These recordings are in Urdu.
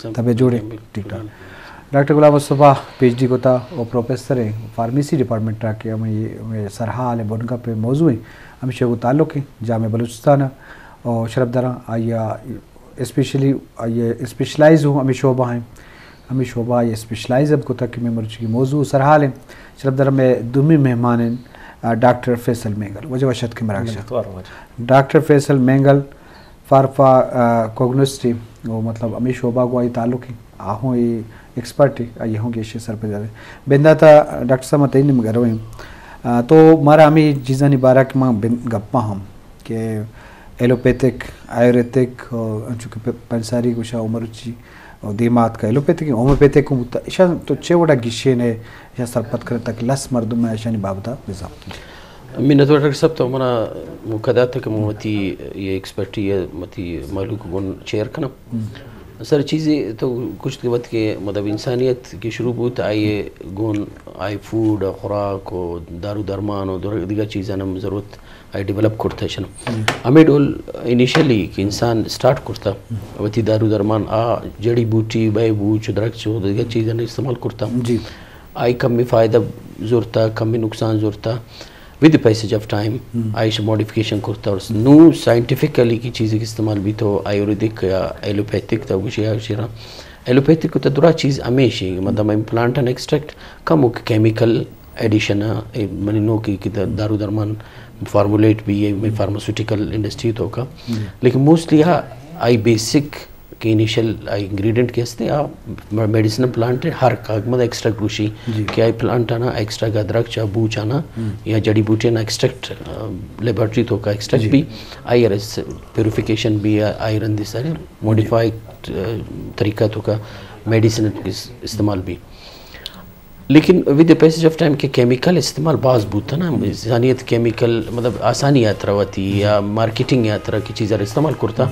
تبے جوڑے ٹھیک ٹھاک. ڈاکٹر غلام مصطفی پی ایچ ڈی کو تھا اور پروفیسر ہے فارمیسی ڈپارٹمنٹ را کے ہمیں سرحال ہے بنگا پہ موضوع ہے ہمیشہ کو تعلق ہے جامع بلوچستان اور شرف درا آیا اسپیشلی آئیے اسپیشلائز ہوں ہمیں شعبہ ہیں ہمیں شعبہ یہ اسپیشلائز اب کو تھا کہ میں مرچی کی موضوع سرحال ہے شرف درا میں دومی مہمان ہیں ڈاکٹر فیصل مینگلء وجہ وشد کے مراکز ڈاکٹر فیصل مینگلء فارفا کوگنوسٹی وہ مطلب ہمیں شعبہ کو آئی تعلق ہے آہوں یہ ایکسپرٹ ہے آئیے ہوں گے سر پہ جاتے بندہ تھا ڈاکٹر صاحب متعین مگر ہوئے تو مارا ہمیں چیزاں بارہ کہ ماں گپا ہم کہ ایلوپیتھک آیوریدک چونکہ پنساری کچھ عمر چی اور دیمات کا ایلوپیتھک ہومیوپیتھک کو ایشا تو چھ وڑا گشے نے ایشا سرپت کرے تک لس مردم میں ایشا نہیں بابتا نظام من ڈاکٹر صاحب تو ہمارا مقدات تک متی یہ ایکسپرٹی ہے متی معلوم گن چیئر کنا سر چیزیں تو کچھ کے وقت کے مطلب انسانیت کی شروع ہوت آئیے گون آئی فوڈ خوراک و دارو درمان و دیگر چیزیں ہم ضرورت آئی ڈیولپ کرتا ہے شنو ہمیں ڈول انیشلی کہ انسان سٹارٹ کرتا وتی دارو درمان جڑی بوٹی بے بوچ درخت چو دیگر چیزیں استعمال کرتا آئی کم میں فائدہ زورتا کم میں نقصان زورتا ود پیسج آف ٹائم آئیش ماڈیفکیشن کرتا اور نو سائنٹیفکلی کی چیزیں کی استعمال بھی تو آیوریدک یا ایلوپیتھک تھا کچھ یا شیرا ایلوپیتھک تو درا چیز ہمیشہ مطلب پلانٹ اینڈ ایکسٹریکٹ کم کیمیکل ایڈیشن منی نو کی دارو درمان فارمولیٹ بھی ہے فارماسیوٹیکل انڈسٹری تو کا لیکن موسٹلی آئی بیسک کہ انیشل آئی انگریڈینٹ کے ہستے میڈیسنل پلانٹ ہے ہر کاغمد ایکسٹریکٹ گوشی کہ آئی پلانٹ آنا ایکسٹرا کا درخت چاہ بوچ آنا یا جڑی بوٹی آنا ایکسٹریکٹ لیبارٹری تو کا ایکسٹریکٹ بھی آئی آر ایس پیوریفیکیشن بھی آئی رن دی سارے موڈیفائڈ طریقہ تو کا میڈیسن استعمال بھی لیکن with the passage of time کے کیمیکل استعمال بعض بوتا نا انسانیت کیمیکل مطلب آسانی یاترا ہوتی یا مارکیٹنگ یاترا کی چیزیں استعمال کرتا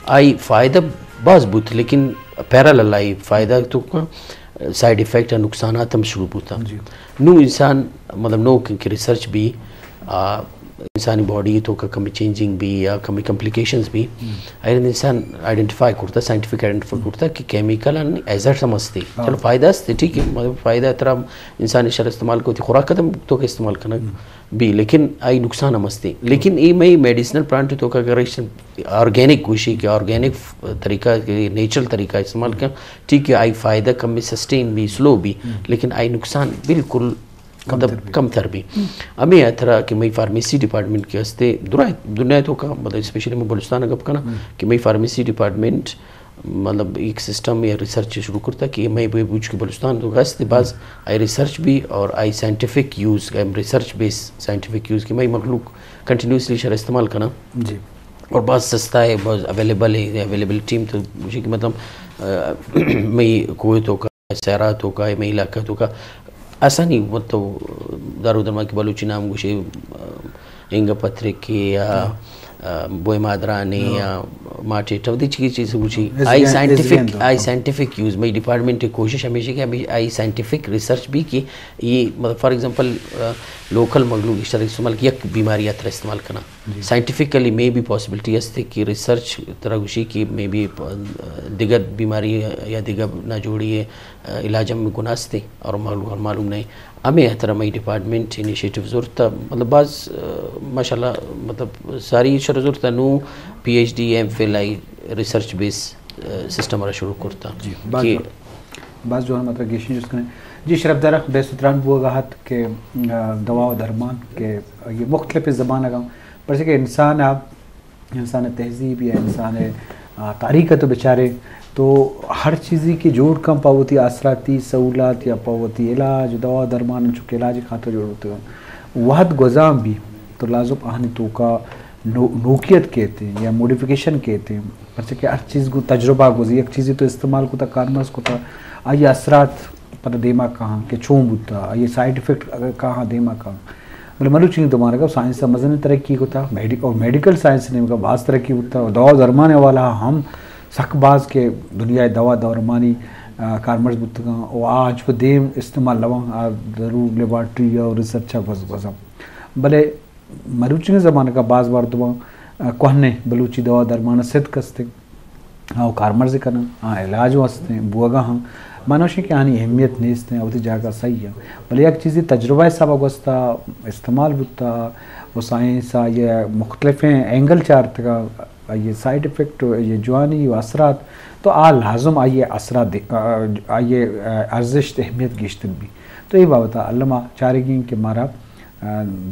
آئی فائدہ بعض بوت لیکن پیرالل آئی فائدہ تو سائڈ افیکٹ یا نقصانات ہم شروع ہوتا نو انسان مطلب نو کہ ریسرچ بھی انسانی باڈی تو کا کمی چینجنگ بھی یا کمی کمپلیکیشنز بھی انسان آئیڈینٹیفائی کرتا سائنٹیفک آئیڈینٹیفائی کرتا کہ کیمیکل ایزٹ سمجھتے چلو فائدہ ہستے ٹھیک ہے مطلب فائدہ طرح انسانی شر استعمال کرتی خوراک قدم تو کا استعمال کرنا بھی لیکن آئی نقصان ہمستے لیکن ای میں میڈیسنل پلانٹ تو کا آرگینک گوشی کے آرگینک طریقہ نیچرل طریقہ استعمال کیا ٹھیک ہے آئی فائدہ کم میں سسٹین بھی سلو بھی لیکن آئی نقصان بالکل مطلب کم تر بھی ہمیں طرح کہ میں فارمیسی ڈپارٹمنٹ کے ہستے دنیا تو کا مطلب اسپیشلی میں بلوچستان گپ کنا کہ میں فارمیسی ڈپارٹمنٹ مطلب ایک سسٹم یا ریسرچ شروع کرتا کہ میں بوجھ کے بلوچستان تو ہستے بعض آئی ریسرچ بھی اور آئی سائنٹیفک یوز ریسرچ بیس سائنٹیفک یوز کہ میں مخلوق کنٹینیوسلی شر استعمال کرنا جی اور بعض سستا ہے بعض اویلیبل ہے اویلیبلٹی تو مجھے کہ مطلب میں کویتوں کا سیراتوں کا میں علاقہ تو کا آسانی مطلب دارو درمان کی بلوچی نام گوشے انگا پترکی یا بوئے مادرانے یا ماٹے ٹودی چیز گوشی آئی سائنٹیفک یوز میں ڈپارٹمنٹ کوشش ہمیشہ کہ آئی سائنٹیفک ریسرچ بھی کہ یہ مطلب فار ایگزامپل لوکل مغلوق اشتراک استعمال کی یک بیماری طرح استعمال کرنا سائنٹیفکلی میں بھی پاسبلٹی ہستے کہ ریسرچ طرح گوشی کی میں بھی دیگر بیماری یا دیگر نہ جوڑی ہے علاج میں گناستے اور معلوم نہیں ہمیں احترام ڈپارٹمنٹ انیشیٹو ضرورت مطلب بعض ماشاءاللہ مطلب ساری شر ضرورت نو P H D M Phil آئی ریسرچ بیس سسٹم را شروع کرتا کہ بعض جو مطلب گیشن جس کریں جی شرف درہ بے ستران بوگاہت کہ دواء و درمان کہ یہ مختلف زبان اگاؤں پر سے کہ انسان تہذیب یا انسان تاریخ تو بیچارے تو ہر چیزی کی جوڑ کم پاوتی اثراتی سہولات یا پاوتی علاج دوا درمان چونکہ علاج خاطر جوڑ ہوتے ہیں وحد گزام بھی تو لازم آہنی تو کا نوکیت کہتے ہیں یا موڈیفیکیشن کہتے ہیں پر سے کہ ہر چیز کو تجربہ گزی ایک چیزی تو استعمال کو تا کارمز کو تا آئی اثرات پر دیما کہاں کہ چون بوتا آئی سائیڈ افیکٹ کہاں دیما کہاں مطلب منو چیز تمہارا کہ سائنس کا مزن ترقی کو تھا اور میڈیکل سائنس نے کا بعض ترقی ہوتا اور دوا درمانے والا ہم سخ باز کے دنیا دوا درمانی کارمرز بتگاں اور آج وہ دیم استعمال لواں ضرور لیبارٹری اور ریسرچ بس بلے مروچی زمانے کا بعض بار دوا کوہنے بلوچی دوا درمان صد کستے ہاں کارمرز کرنا علاج واسطے بوگا ہاں منوشی کی آنی اہمیت نیست ہیں اوتی جاگا صحیح ہے بلی ایک چیزی تجربہ سبق واسطہ استعمال بتا وہ سائنس یہ مختلف اینگل چارت کا یہ سائیڈ افیکٹ یہ جوانی و اثرات تو لازم آئیے اثرات آئیے ارزش اہمیت گیشتن بھی تو یہ بابتا علامہ چارگین کے مارا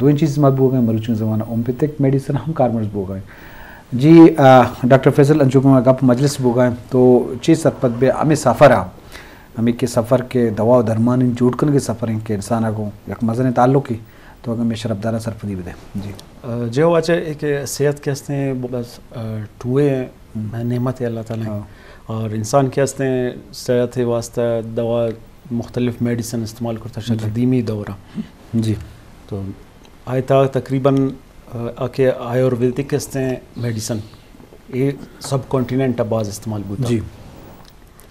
دو چیز مت بو گئے مروچن زمانہ اومپیتھک میڈیسن ہم کارمرز بو گئے جی ڈاکٹر فیصل انجوکم گپ مجلس بو گئے تو چیز سرپت بے ہمیں سفر ہمیں کے سفر کے دوا و درمان جوڑ کن کے سفر ہیں کہ انسان کو یک مزن تعلق ہی تو اگر میں شربدارہ سرپدی بدے جی جو وجہ ایک صحت کے ہستے ہیں بس ٹوئے نعمت ہے اللہ تعالیٰ اور انسان کے ہستے ہیں صحت واسطہ دوا مختلف میڈیسن استعمال کرتا ہے قدیمی دورہ جی تو آئے تا تقریباً آکے آیورویدک ہستے ہیں میڈیسن یہ سب کانٹیننٹ بعض استعمال ہوتا جی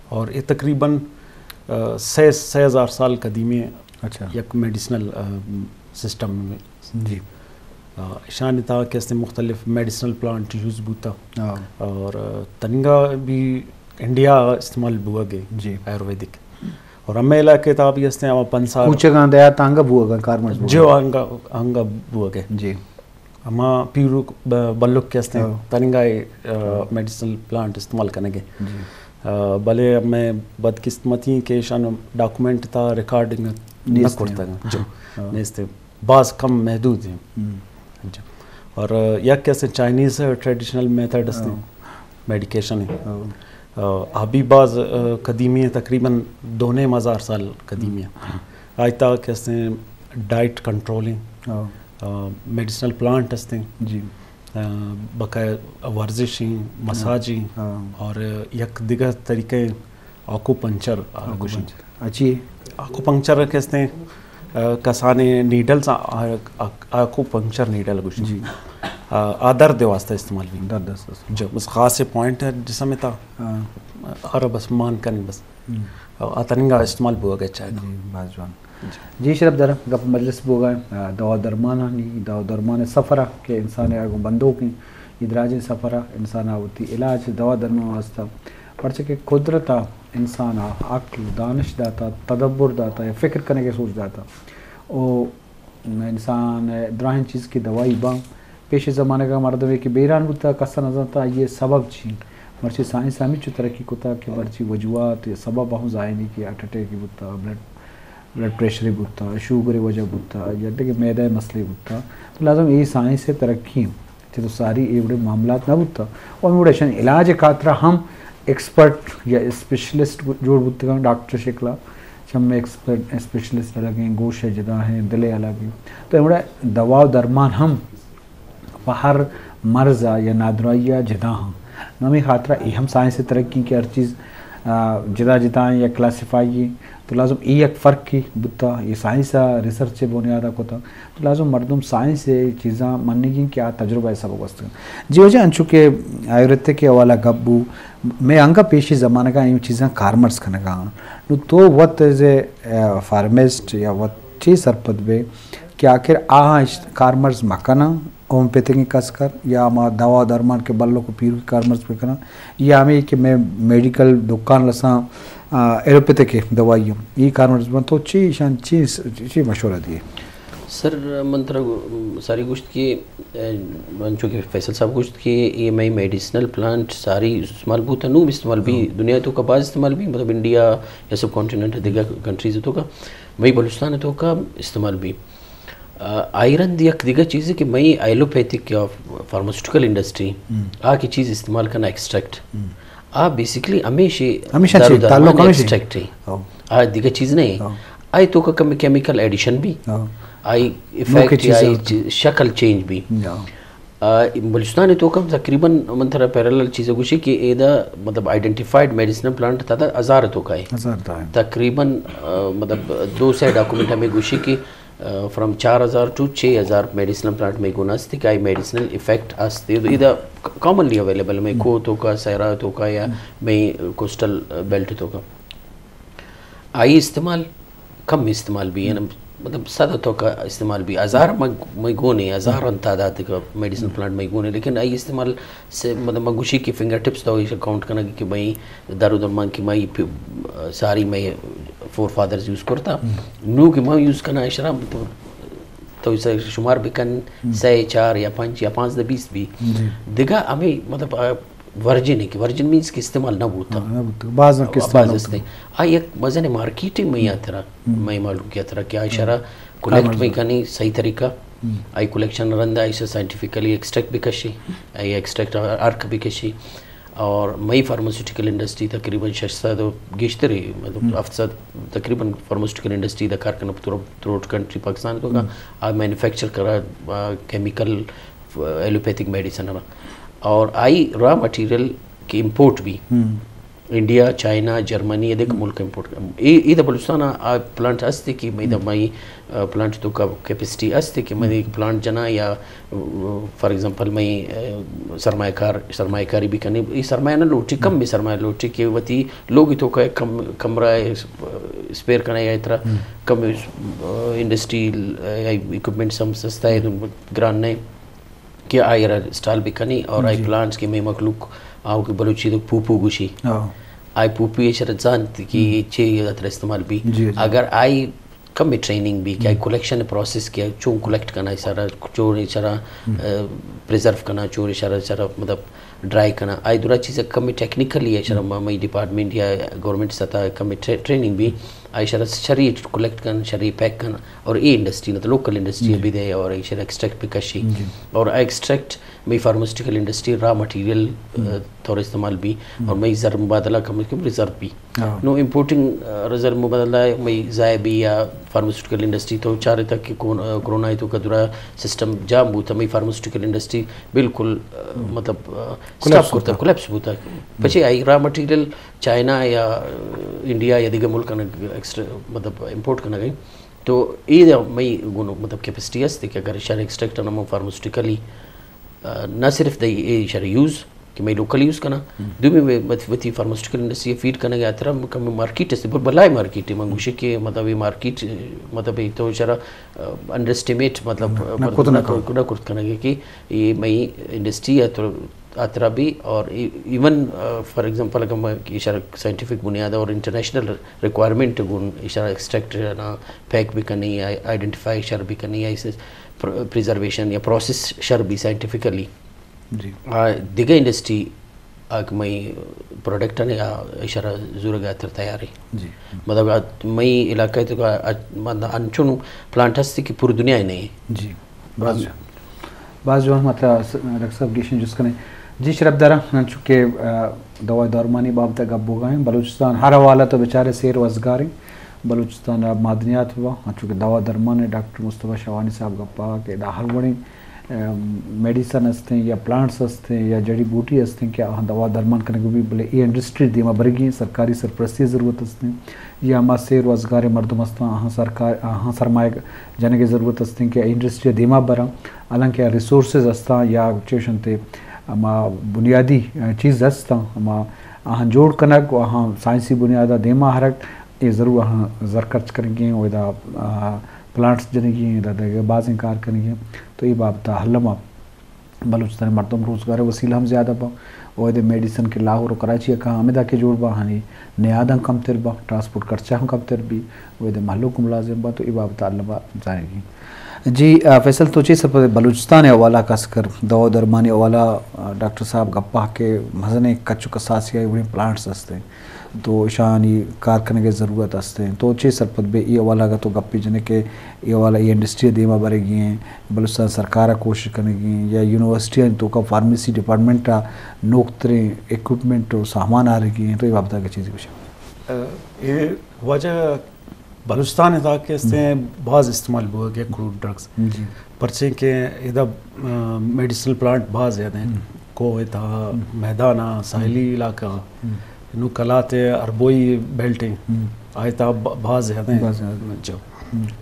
اور یہ تقریباً 6,000 سال قدیمی اچھا یک میڈیسنل سسٹم میں جی شان تا کہ اس نے مختلف میڈیسنل پلانٹ یوز بوتا اور تنگا بھی انڈیا استعمال بوا گئے جی آیورویدک اور ہمیں علاقے تا بھی اس نے پنسا کوچے گاں دیا تانگا بوا گا کارمرز جو آنگا بوا گئے جی ہما پیرو بلوک کے اس نے تنگا میڈیسنل پلانٹ استعمال کرنے گئے بلے میں بدقسمتی کے شان ڈاکومنٹ تا ریکارڈنگ نہ کرتا ہے جو نیستے بعض کم محدود ہیں اور یک کیسے چائنیز ٹریڈیشنل میتھڈ اس نے میڈیکیشن ہے ابھی بعض قدیمی ہیں تقریباً 2,000 سال قدیمی ہیں آج تک کیسے ڈائٹ کنٹرولنگ میڈیسنل پلانٹ اس نے جی بقایا ورزشیں مساجیں اور یک دیگر طریقے آکو پنچر اچھی آکو پنچر کہتے ہیں کسانے نیڈلز آکو پنچر نیڈل کچھ جی درد واسطہ استعمال بھی درد جو بس خاص پوائنٹ ہے جس میں تھا اور بس مان کریں بس آتنگا استعمال بھی ہو گیا چاہے بازوان جی شرف در گپ مجلس بو گئے دوا درمانہ نہیں دوا درمان سفرہ کہ انسان بندوں کی ادراج سفرہ انسان ہوتی علاج دوا درمان واسطہ پرچہ کہ قدرت انسان عقل دانش داتا تدبر داتا یا فکر کرنے کے سوچ داتا او انسان دراہن چیز کی دوائی باں پیش زمانے کا مردم ہے کہ بیران بتا کسا نظر تھا یہ سبب چھی مرچی سائنس ہمیں چو ترقی کتا کہ مرچی وجوہات سبب ہوں ظاہری کی ہارٹ اٹیک کی بتا بلڈ پریشر بتا شوگر وجہ بتا یا کہ میدہ مسئلے بتا تو لازم یہی سائنس سے ترقی تو ساری یہ بڑے معاملات نہ بتا اور بڑے شان علاج خاطرہ ہم ایکسپرٹ یا اسپیشلسٹ جوڑ بتا ڈاکٹر شکلا ہم میں اسپیشلسٹ الگ ہیں گوشت جدا ہیں دلے الگ ہیں تو یہ بڑا دوا درمان ہم ہر مرض یا نادرائیہ جدا ہاں نمی خاطرہ یہ ہم سائنس سے ترقی کی ہر چیز جدا جدا ہیں یا کلاسیفائی تو لازم یہ ایک فرق کی بتا یہ سائنس ریسرچ سے بنیادہ کو تھا تو لازم مردم سائنس سے چیزاں ماننے کی کیا تجربہ ہے سب واسطے جی وجہ انچو کہ آیورتے کے حوالہ گبو میں انگا پیشی زمانہ کا یہ چیزاں کارمرز کھنے گا نو تو وقت ایز اے فارمیسٹ یا وقت چیز سرپت بے کہ آخر کارمرز مکانا ہومیوپیتھی کس کر یا ہم دوا درمان کے بلوں کو پیرو کی کارمرز پہ کرنا یا ہمیں کہ میں میڈیکل دکان لساں ایلوپیتھی کے دوائیوں یہ کارمرز بن تو شان چیز مشورہ دیے سر منترا ساری گوشت کی چونکہ فیصل صاحب گوشت کی یہ میں میڈیسنل پلانٹ ساری استعمال بہت نو استعمال بھی دنیا تو کا بعض استعمال بھی مطلب انڈیا یا سب کانٹیننٹ دیگر کنٹریز تو کا میں بلوچستان تو کا استعمال بھی آئرن یک دیگر چیز ہے کہ میں ایلوپیتھک یا فارماسیوٹیکل انڈسٹری کی چیز استعمال کرنا ایکسٹریکٹ بیسکلی ہمیشہ ایکسٹریکٹ ہے دیگر چیز نہیں آئی تو کا کیمیکل ایڈیشن بھی آئی افیکٹ یا شکل چینج بھی بلوچستان تو کم تقریباً منتھرا پیرالل چیزیں گوشی کہ ایدہ مطلب آئیڈینٹیفائڈ میڈیسنل پلانٹ تھا 1000 تو کا ہے تقریباً مطلب 200 ڈاکومنٹ ہمیں گوشی کی فرام 4000 to 6000 میڈیسنل پلانٹ میں گوناستی کا میڈیسنل افیکٹ آستے تو ایدہ کامنلی اویلیبل میں کو تو کا سہرا تو کا یا میں کوسٹل بیلٹ تو کا آئی استعمال کم استعمال بھی ہے مطلب صدتوں کا استعمال بھی ہزار میں گونے ہزاران تعداد کا میڈیسن پلانٹ میں گونے لیکن آئی استعمال سے مطلب مگوشی کی فنگر ٹپس تو اسے کاؤنٹ کرنا کہ میں دارالدرمان کی میں ساری میں فور فادرز یوز کرتا نو کہ میں یوز کرنا اشرا تو اسے شمار بھی کن 3 4 یا 5 یا 5 20 بھی دیکھا ہمیں مطلب ورجن ہے کہ ورجن مینس کہ استعمال نہ ہوتا بعض ہستے آئی ایک مزے نے مارکیٹنگ میں آتا رہا میں معلوم کیا تھا کہ اشارہ کلیکٹ میں کرنی صحیح طریقہ آئی کلیکشن رندہ اسے سائنٹیفکلی ایکسٹریکٹ بھی کشی آئی ایکسٹریکٹ ارک بھی کشی اور مئی فارماسیوٹیکل انڈسٹری تقریباً 600 گیشتے رہی مطلب 700 تقریباً فارماسیوٹیکل انڈسٹری دا کار کرنا تھروٹ کنٹری پاکستان کو آئی مینوفیکچر کرا کیمیکل ایلوپیتھک میڈیسن اور آئی را مٹیریل کی امپورٹ بھی انڈیا چائنا جرمنی یہ دیکھ ملک امپورٹ یہ دا بلوچستان پلانٹ ہستے کہ میں مئی پلانٹ تو کا کیپیسٹی ہستے کہ میں پلانٹ جنا یا فار ایگزامپل میں سرمایہ کاری بھی کرنی یہ سرمایہ نہ لوٹی کم بھی سرمایہ لوٹی کہ وتی لوگ تو کا کمرہ اسپیئر کرنا یا اتنا کم انڈسٹری اکوپمنٹ سم سستا ہے گران نہیں کہ آئی اسٹال بھی کنی اور آئی پلانٹس کے میں مخلوق آؤ کہ بلوچی تو پوپو گوشی آئی پوپو یہ شرط جانتی کہ یہ چھ استعمال بھی اگر آئی کم ٹریننگ بھی کیا کلیکشن پروسیس کیا چون کلیکٹ کرنا اشارہ چور اشارہ پریزرو کرنا چور اشارہ مطلب ڈرائی کرنا آئی دورا چیزیں کم ٹیکنیکلی اشارہ مئی ڈپارٹمنٹ یا گورنمنٹ سطح کم ٹریننگ بھی آئی شرح شرعی کلیکٹ کرنا شرعی پیک کرنا اور یہ انڈسٹری نہ تو لوکل انڈسٹری بھی دے اور یہ شرح ایکسٹریکٹ بھی کشی اور ایکسٹریکٹ میں فارماسیوٹیکل انڈسٹری را مٹیریل طور استعمال بھی اور میں زر مبادلہ کم کم ریزرو بھی نو امپورٹنگ ریزرو مبادلہ میں ضائع بھی یا فارماسیوٹیکل انڈسٹری تو چارے تک کہ کرونا تو کا دورا سسٹم جام ہوتا میں فارماسیوٹیکل انڈسٹری بالکل مطلب اسٹاپ کرتا کولیپس ہوتا پچھے آئی را مٹیریل چائنا یا انڈیا یا دیگر ملک مطلب امپورٹ کرنا گئی تو یہ میں مطلب کیپیسٹی ہستے کہ اگر اشارہ ایکسٹریکٹ نمو فارماسیوٹیکلی نہ صرف دی یہ اشارہ یوز کہ میں لوکل یوز کرنا دو میں وتی فارماسیوٹیکل انڈسٹری فیڈ کرنا گیا تھا کم مارکیٹ ہے بلائے مارکیٹ ہے منگوشی کے مطلب یہ مارکیٹ مطلب یہ تو اشارہ انڈر اسٹیمیٹ مطلب نہ کرنا گیا کہ یہ میں انڈسٹری ہے تو آترا بھی اور ایون فار ایگزامپل اگر میں اشارہ سائنٹیفک بنیاد اور انٹرنیشنل ریکوائرمنٹ گن اشارہ ایکسٹریکٹ نا پیک بھی کرنی یا آئیڈینٹیفائی شر بھی کرنی یا اسے پریزرویشن یا پروسیس شر بھی سائنٹیفکلی جی دیگر انڈسٹری میں پروڈکٹ نے یا اشارہ ضرور گیا تیار ہے جی مطلب میں علاقہ تو انچون پلانٹ ہستی کہ پوری دنیا ہی نہیں ہے جی بعض جو مطلب ڈاکٹر صاحب گیشن جس کریں جی شرف دارا چونکہ دواء درمانی بابتء گپ گئے بلوچستان ہر حوالہ تو بیچارے سیر وزگار ہیں بلوچستان معدنیات ہوا چونکہ دواء درمان ڈاکٹر مصطفی شاھوانیء صاحب گپا کہ ہر بڑی میڈیسن ہستے ہیں یا پلانٹس ہستے ہیں یا جڑی بوٹی ہستے ہیں کہ دوا درمان کرنے کو بھی بولے یہ انڈسٹری دیما برگی ہیں سرکاری سرپرستی ضرورت ہستے ہیں یا ہما سیر روزگار مردم ہستے ہیں سرکار سرمایہ جانے کی ضرورت ہستے ہیں کہ انڈسٹری دیما برا حالانکہ ریسورسز ہستا یا چیشن تے ہما بنیادی چیز ہستا ہما جوڑ کنک سائنسی بنیادہ دیما حرک یہ ضرور زر خرچ کریں گے وہ پلانٹس جنے گی بعض کار کریں گے تو یہ بابتہ حلما بلوچستان مردم روزگار وسیلہ ہم زیادہ با وہ میڈیسن کے لاہور و کراچی کا آمدہ کے جوڑ با ہانی نیاد ہم کم تر با ٹرانسپورٹ خرچہ ہم کم تر بھی وہ محلوں کو ملازم با تو یہ بابتہ حلما جائے گی جی فیصل تو چیز سب بلوچستان حوالہ کا سکر دواء درمانی حوالہ ڈاکٹر صاحب گپا کے مزنے کچو کساسی بڑے پلانٹس ہستے ہیں تو شانی کار کرنے کی ضرورت ہستے ہیں تو چھ سرپت بے یہ والا کا تو گپی جنے کہ یہ والا یہ انڈسٹری دیما بھرے گی ہیں بلوچستان سرکارہ کوشش کرنے گی یا یونیورسٹی تو کا فارمیسی ڈپارٹمنٹ نوکتریں ایکوپمنٹ سامان آ رہی ہیں تو یہ بابطہ کی چیزیں کچھ یہ وجہ بلوچستان تھا کہ اس نے بعض استعمال ہوا گیا کروڈ ڈرگس پرچے کے ادھر میڈیسنل پلانٹ بعض زیادہ ہیں کوہ تھا میدانہ ساحلی علاقہ نو کلات اربوئی بیلٹیں آئے تھا بعض زیادہ ہیں جو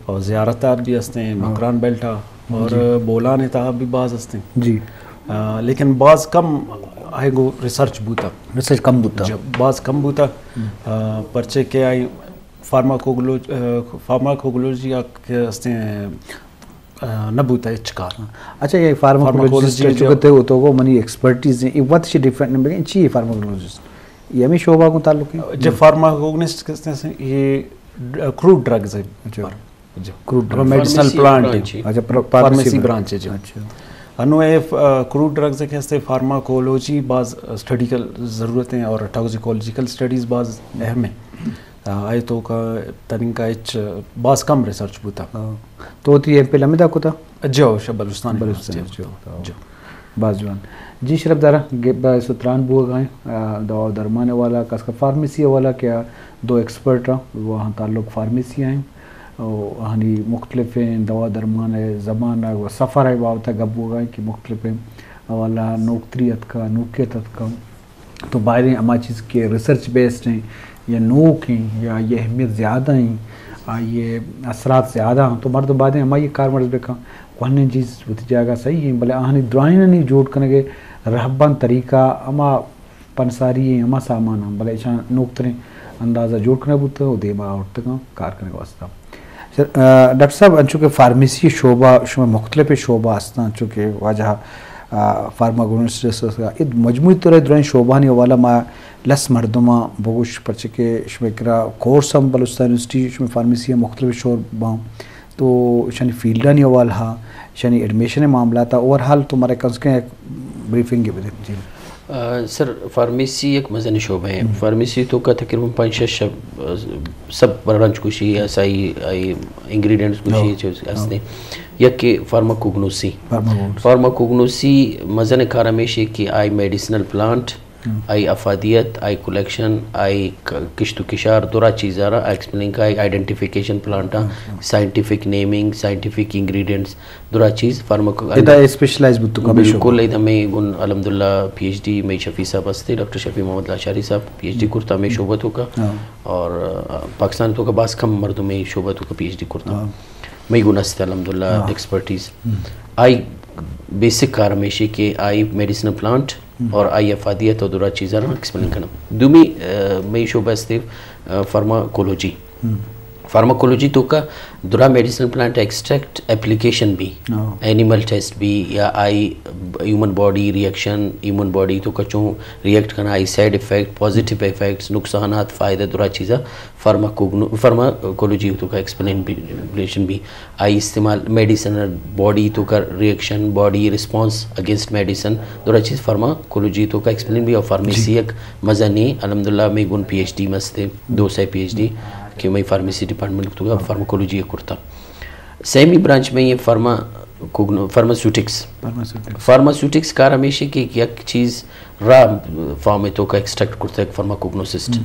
اور زیارتات بھی ہستے ہیں مکران بیلٹا اور بولان تھا بھی بعض ہستے ہیں جی لیکن بعض کم آئے گو ریسرچ بوتا ریسرچ کم بوتا بعض کم بوتا پرچے کے آئی فارماکولوجی ہستے نبوتا چکار. اچھا یہ فارماکولوجسٹ چکتے ہو تو وہ منی ایکسپرٹیز ہیں وات چھ ڈیفرنٹ نمبر چی فارماکولوجسٹ یہ ہمیں شعبہ کو تعلق ہے. جو فارماکولوجسٹ کہتے ہیں یہ کروڈ ڈرگز ہے, کروڈ میڈیسنل پلانٹ, اچھا فارمیسی برانچ ہے. اچھا انو یہ کروڈ ڈرگز کہتے فارماکولوجی بعض اسٹڈی کا ضرورتیں اور ٹاکسیکولوجیکل اسٹڈیز بعض اہم ہیں. آئے تو کا طریقہ بعض کم ریسرچ بوتا تو تی پہ لمدہ کو تھا جو بلوچستان جو بعض جوان. جی شرف دارہ ستران بو گئے دواء درمانء والا کس کا فارمیسی والا کیا دو ایکسپرٹ رہا وہاں تعلق فارمیسی ہیں ہنی مختلف ہیں دواء درمانء زبان و سفر ہے بابتء گب ہو گئے کہ مختلف ہیں والا نوکتریت کا نوکیت کا تو باہر اما چیز کے ریسرچ بیسڈ ہیں یا نوک ہیں یا یہ اہمیت زیادہ ہیں یہ اثرات زیادہ ہیں تو مرد بعد اما یہ کار مرض بکا کونے چیز ہوتی جائے گا صحیح ہیں بلے آہنی درائن نہیں جوڑ کرنے گے رہبن طریقہ اما پنساری ہیں اما سامان ہیں بلے اشان نوکتریں اندازہ جوڑ کرنے بوتا ہے وہ دیما اور تک کار کرنے کا واسطہ. ڈاکٹر صاحب چونکہ فارمیسی شعبہ شما مختلف شعبہ ہستان چونکہ واجہ فارماکولوجسٹ مجموعی طور درائن شعبہ نہیں والا ما لس مردمہ بگوش پرچکے شما کرا کورس ہم بلوچستان یونیورسٹی شما فارمیسی مختلف شعبہ تو شانی فیلڈہ نہیں والا ہا شانی ایڈمیشن معاملات اوور حال تو ہمارے کنس کے بریفنگ کے بدے. جی سر فارمیسی ایک مزنی شعبہ ہے. فارمیسی تو کا تقریباً 5-6 سب برانچ کشی ایسائی انگریڈینٹس کشی ہستے یک کہ فارماکوگنوسی مزن کار ہمیشہ کہ آئی میڈیسنل پلانٹ آئی افادیت آئی کلیکشن آئی کشت و کشار دورا چیزا رہا ایکسپلین کا آئی آئیڈینٹیفیکیشن پلانٹا سائنٹیفک نیمنگ سائنٹیفک انگریڈینٹس دورا چیز اسپیشلائز بالکل ایدہ میں گن الحمدللہ پی ایچ ڈی میں شفیع صاحب ہستے ڈاکٹر شفیع محمد لاشاری صاحب پی ایچ ڈی کرتا میں شعبت ہوگا اور پاکستان تو کا بعض کم مردوں میں شعبت ہوگا پی ایچ ڈی کرتا میں گن ہستے الحمدللہ ایکسپرٹیز آئی بیسک کار ہمیشہ کہ آئی میڈیسنل پلانٹ اور آئی افادیت اور دورا چیزاں ایکسپلین کرنا. دومی میں شعبہ ہستے فارماکولوجی تو کا دورا میڈیسنل پلانٹ ایکسٹریکٹ اپلیکیشن بھی اینیمل ٹیسٹ بھی یا آئی human body reaction human body تو کا چوں ریئیکٹ کرنا آئی سائڈ افیکٹ پازیٹیو افیکٹس نقصانات فائدہ دورا چیزاں فارماکولوجی تو کا ایکسپلینیشن بھی آئی استعمال میڈیسن باڈی تو کا reaction body response against medicine دورا چیز فارماکولوجی تو کا ایکسپلین بھی اور فارمیسی ایک مزنی الحمدللہ میں گن پی ایچ ڈی مستے 2 سال پی ایچ ڈی کہ میں فارمیسی ڈپارٹمنٹ تو فارماکولوجی کرتا. سیمی برانچ میں یہ فارماسیوٹکس کار ہمیشہ کہ یک چیز را فارم تو کا ایکسٹریکٹ کرتا ہے فارماکوگنوسسٹ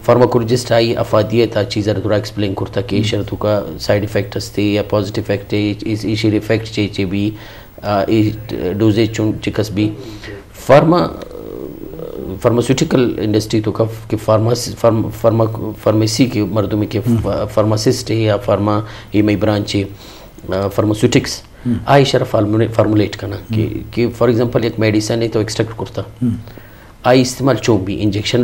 فارماکولوجسٹ آئی افادیت آ چیز دورا ایکسپلین کرتا کہ ایشر تو کا سائڈ افیکٹ ہستے یا پازیٹیو افیکٹ ہے ایشر افیکٹ چے بھی ڈوزیج چکس بھی فارماسیوٹیکل انڈسٹری تو کا کہ فارمیسی کے مردوں میں کہ فارماسسٹ ہے یا یہ میں برانچ ہے فارماسیوٹکس آئی شرف فارمولیٹ کرنا کہ فار ایگزامپل ایک میڈیسن ہے تو ایکسٹریکٹ کرتا آئی استعمال چون بھی انجیکشن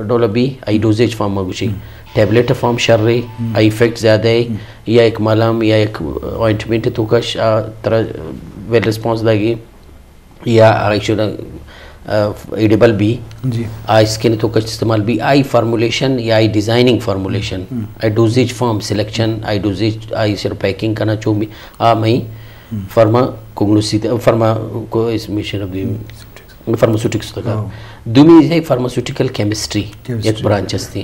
ڈولا بھی آئی ڈوزیج فارم مگوشی ٹیبلیٹ فارم شر رہے آئی افیکٹ زیادہ ہے یا ایک ملام یا ایک آئنٹمنٹ تو کا طرح ویل رسپانس لگی یا آئی شوڈ ایڈیبل بھی آئی اسکن تو کا استعمال بھی آئی فارمولیشن یا آئی ڈیزائننگ فارمولیشن آئی ڈوزیج فارم سلیکشن آئی ڈوزیج آئی سر پیکنگ کرنا چون بھی میں فارماسیوٹکس تو کا دومی ہے فارماسیوٹیکل کیمسٹری ایک برانچ ہستی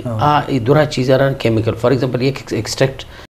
دورا چیزاں کیمیکل فار ایگزامپل ایک ایکسٹریکٹ